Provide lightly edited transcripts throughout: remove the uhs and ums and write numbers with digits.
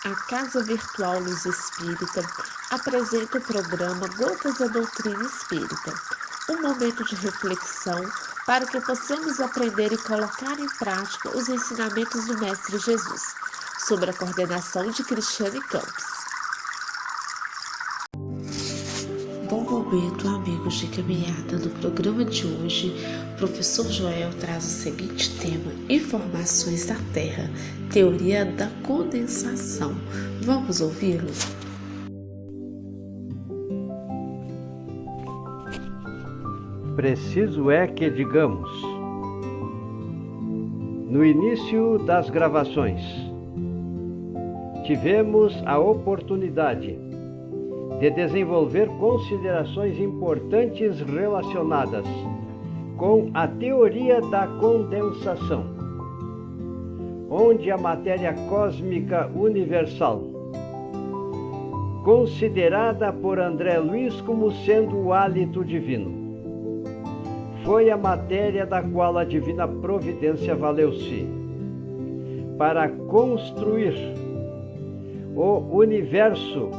A Casa Virtual Luz Espírita apresenta o programa Gotas da Doutrina Espírita, um momento de reflexão para que possamos aprender e colocar em prática os ensinamentos do Mestre Jesus, sob a coordenação de Cristiane Campos. Bom momento, amigos de caminhada. No programa de hoje, o professor Joel traz o seguinte tema: Informações da Terra, Teoria da Condensação. Vamos ouvi-lo? Preciso é que digamos, no início das gravações, tivemos a oportunidade de desenvolver considerações importantes relacionadas com a teoria da condensação, onde a matéria cósmica universal, considerada por André Luiz como sendo o hálito divino, foi a matéria da qual a divina providência valeu-se para construir o universo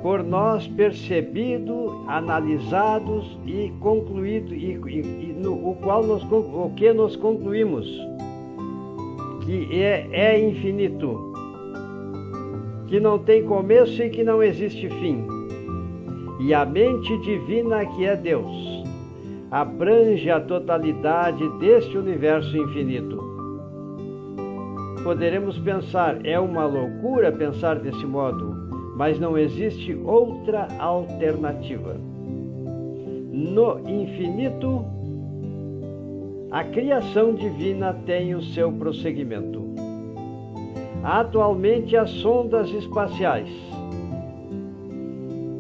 por nós percebido, analisados e concluído, o que nós concluímos que é infinito, que não tem começo e que não existe fim. E a mente divina, que é Deus, abrange a totalidade deste universo infinito. Poderemos pensar, é uma loucura pensar desse modo, mas não existe outra alternativa. No infinito, a criação divina tem o seu prosseguimento. Atualmente, as sondas espaciais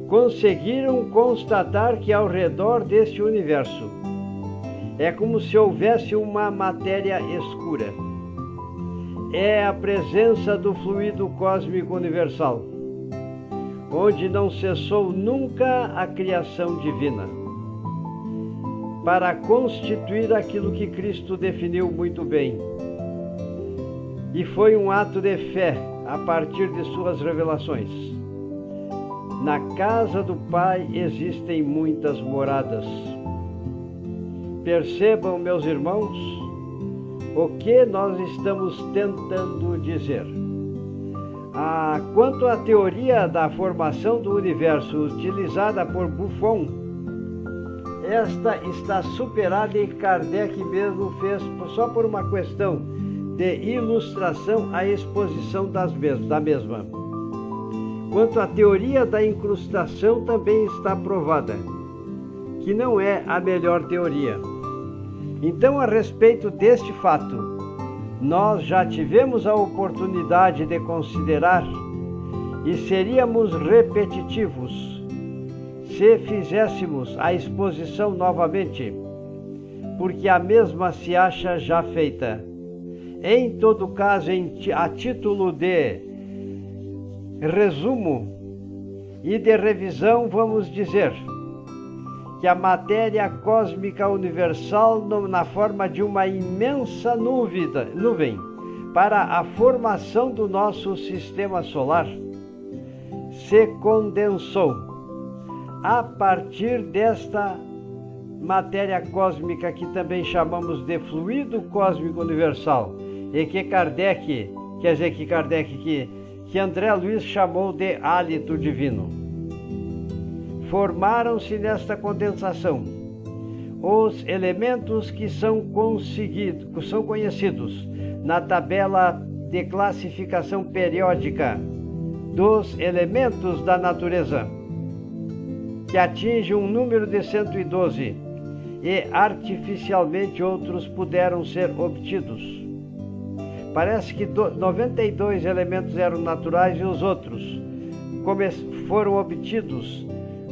conseguiram constatar que ao redor deste universo é como se houvesse uma matéria escura. É a presença do fluido cósmico universal, onde não cessou nunca a criação divina, para constituir aquilo que Cristo definiu muito bem. E foi um ato de fé a partir de suas revelações. Na casa do Pai existem muitas moradas. Percebam, meus irmãos, o que nós estamos tentando dizer. Quanto à teoria da formação do universo utilizada por Buffon, esta está superada e Kardec mesmo fez, só por uma questão de ilustração, a exposição da mesma. Quanto à teoria da incrustação, também está provada que não é a melhor teoria. Então, a respeito deste fato, nós já tivemos a oportunidade de considerar e seríamos repetitivos se fizéssemos a exposição novamente, porque a mesma se acha já feita. Em todo caso, a título de resumo e de revisão, vamos dizer que a matéria cósmica universal, na forma de uma imensa nuvem para a formação do nosso sistema solar, se condensou a partir desta matéria cósmica que também chamamos de fluido cósmico universal, e que que André Luiz chamou de hálito divino. Formaram-se nesta condensação os elementos que são conhecidos na tabela de classificação periódica dos elementos da natureza, que atinge um número de 112, e artificialmente outros puderam ser obtidos. Parece que 92 elementos eram naturais e os outros foram obtidos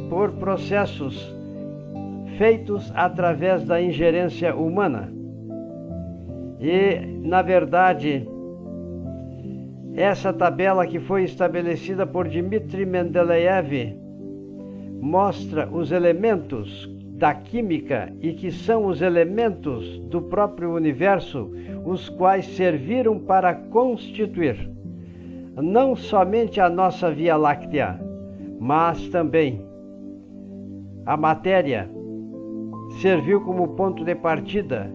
por processos feitos através da ingerência humana. E, na verdade, essa tabela, que foi estabelecida por Dmitri Mendeleev, mostra os elementos da química e que são os elementos do próprio universo, os quais serviram para constituir não somente a nossa Via Láctea, mas também a matéria serviu como ponto de partida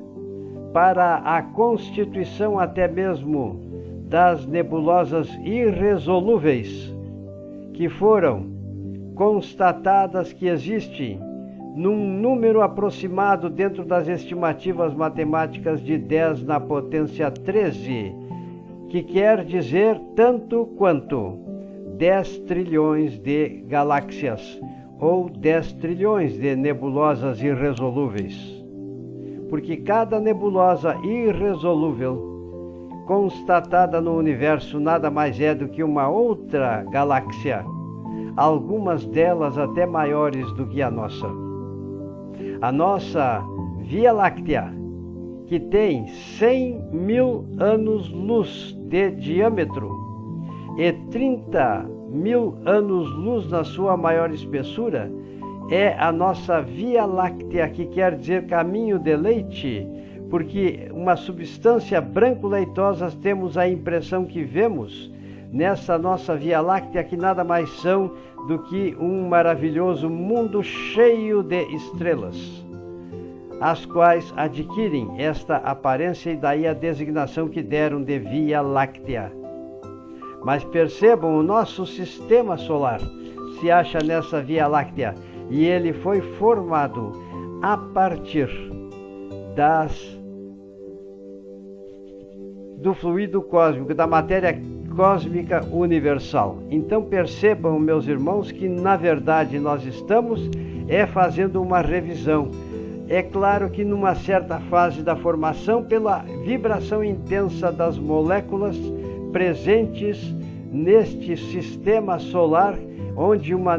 para a constituição até mesmo das nebulosas irresolúveis, que foram constatadas que existem num número aproximado dentro das estimativas matemáticas de 10 na potência 13, que quer dizer tanto quanto 10 trilhões de galáxias ou 10 trilhões de nebulosas irresolúveis. Porque cada nebulosa irresolúvel constatada no universo nada mais é do que uma outra galáxia, algumas delas até maiores do que a nossa. A nossa Via Láctea, que tem 100 mil anos-luz de diâmetro e 30 mil anos-luz na sua maior espessura, é a nossa Via Láctea, que quer dizer caminho de leite, porque uma substância branco-leitosa temos a impressão que vemos nessa nossa Via Láctea, que nada mais são do que um maravilhoso mundo cheio de estrelas, as quais adquirem esta aparência e daí a designação que deram de Via Láctea. Mas percebam, o nosso sistema solar se acha nessa Via Láctea e ele foi formado a partir do fluido cósmico, da matéria cósmica universal. Então percebam, meus irmãos, que na verdade nós estamos fazendo uma revisão. É claro que numa certa fase da formação, pela vibração intensa das moléculas presentes neste sistema solar, onde uma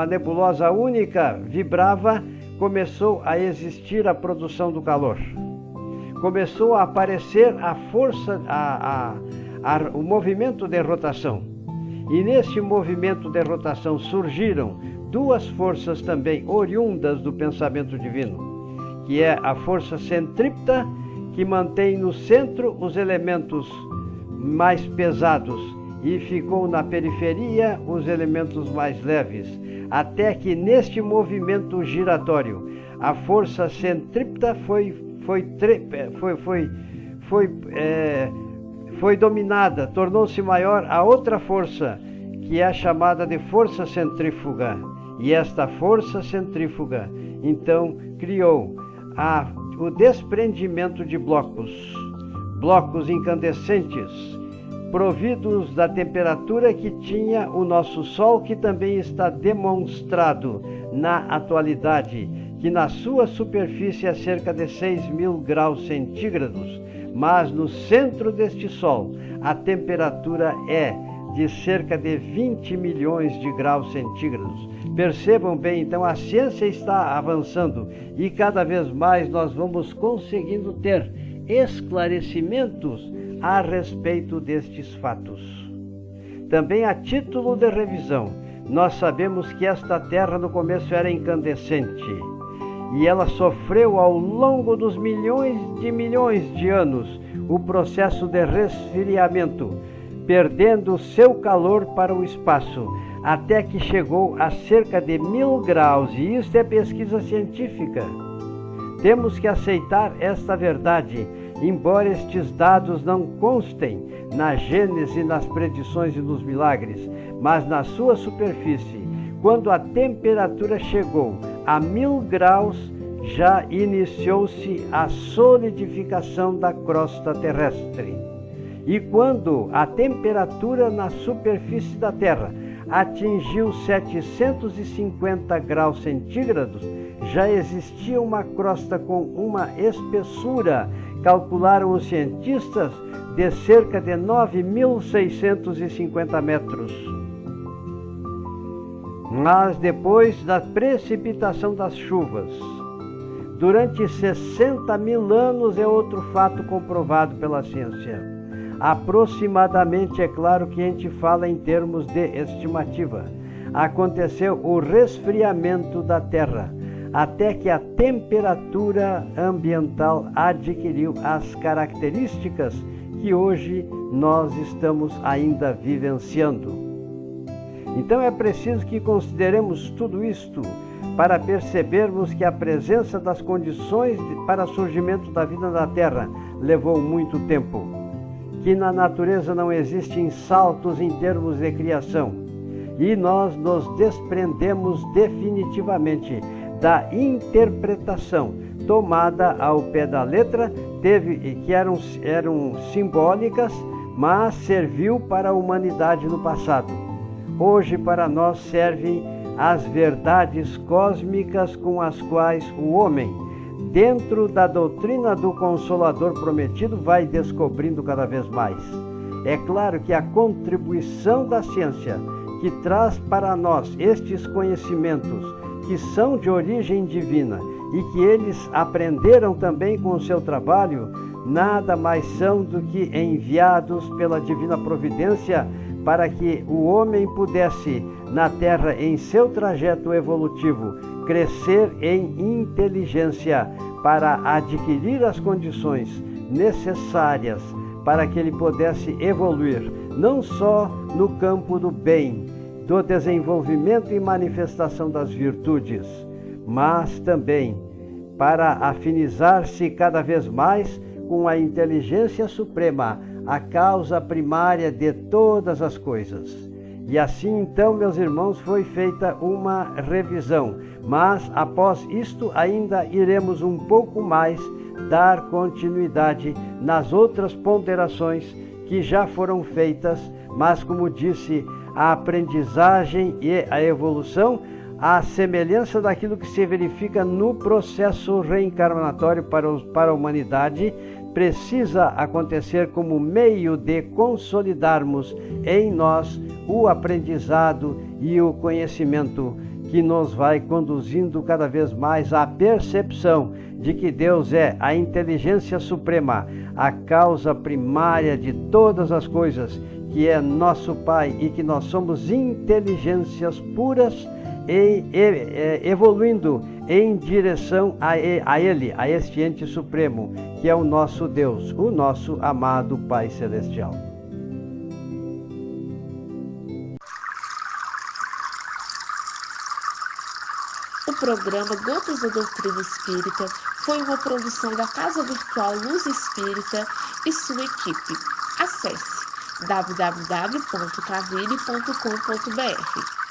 nebulosa única vibrava, começou a existir a produção do calor. Começou a aparecer a força, o movimento de rotação. E nesse movimento de rotação surgiram duas forças também oriundas do pensamento divino, que é a força centrípeta, que mantém no centro os elementos mais pesados e ficou na periferia os elementos mais leves, até que neste movimento giratório a força centrípeta foi dominada, tornou-se maior a outra força, que é chamada de força centrífuga. E esta força centrífuga, então, criou o desprendimento de blocos incandescentes, providos da temperatura que tinha o nosso Sol, que também está demonstrado na atualidade, que na sua superfície é cerca de 6.000 graus centígrados, mas no centro deste Sol a temperatura é de cerca de 20 milhões de graus centígrados. Percebam bem, então a ciência está avançando e cada vez mais nós vamos conseguindo ter esclarecimentos a respeito destes fatos. Também a título de revisão, nós sabemos que esta Terra no começo era incandescente e ela sofreu ao longo dos milhões de anos o processo de resfriamento, perdendo seu calor para o espaço, até que chegou a cerca de 1000 graus, e isso é pesquisa científica. Temos que aceitar esta verdade, embora estes dados não constem na Gênese, nas predições e nos milagres, mas na sua superfície, quando a temperatura chegou a 1000 graus, já iniciou-se a solidificação da crosta terrestre. E quando a temperatura na superfície da Terra atingiu 750 graus centígrados, já existia uma crosta com uma espessura, calcularam os cientistas, de cerca de 9.650 metros. Mas depois da precipitação das chuvas, durante 60.000 anos, é outro fato comprovado pela ciência. Aproximadamente, é claro que a gente fala em termos de estimativa, aconteceu o resfriamento da Terra, até que a temperatura ambiental adquiriu as características que hoje nós estamos ainda vivenciando. Então é preciso que consideremos tudo isto para percebermos que a presença das condições para o surgimento da vida na Terra levou muito tempo, que na natureza não existem saltos em termos de criação, e nós nos desprendemos definitivamente da interpretação tomada ao pé da letra, que eram simbólicas, mas serviu para a humanidade no passado. Hoje para nós servem as verdades cósmicas com as quais o homem, dentro da doutrina do Consolador prometido, vai descobrindo cada vez mais. É claro que a contribuição da ciência, que traz para nós estes conhecimentos que são de origem divina e que eles aprenderam também com o seu trabalho, nada mais são do que enviados pela divina providência para que o homem pudesse, na Terra, em seu trajeto evolutivo, crescer em inteligência para adquirir as condições necessárias para que ele pudesse evoluir, não só no campo do bem, do desenvolvimento e manifestação das virtudes, mas também para afinizar-se cada vez mais com a inteligência suprema, a causa primária de todas as coisas. E assim então, meus irmãos, foi feita uma revisão, mas após isto ainda iremos um pouco mais dar continuidade nas outras ponderações que já foram feitas, mas como disse, a aprendizagem e a evolução, a semelhança daquilo que se verifica no processo reencarnatório para a humanidade, precisa acontecer como meio de consolidarmos em nós o aprendizado e o conhecimento que nos vai conduzindo cada vez mais à percepção de que Deus é a inteligência suprema, a causa primária de todas as coisas, que é nosso Pai e que nós somos inteligências puras e evoluindo em direção a Ele, a este ente supremo, que é o nosso Deus, o nosso amado Pai Celestial. O programa Gotas da Doutrina Espírita foi uma produção da Casa Virtual Luz Espírita e sua equipe. Acesse www.cavile.com.br.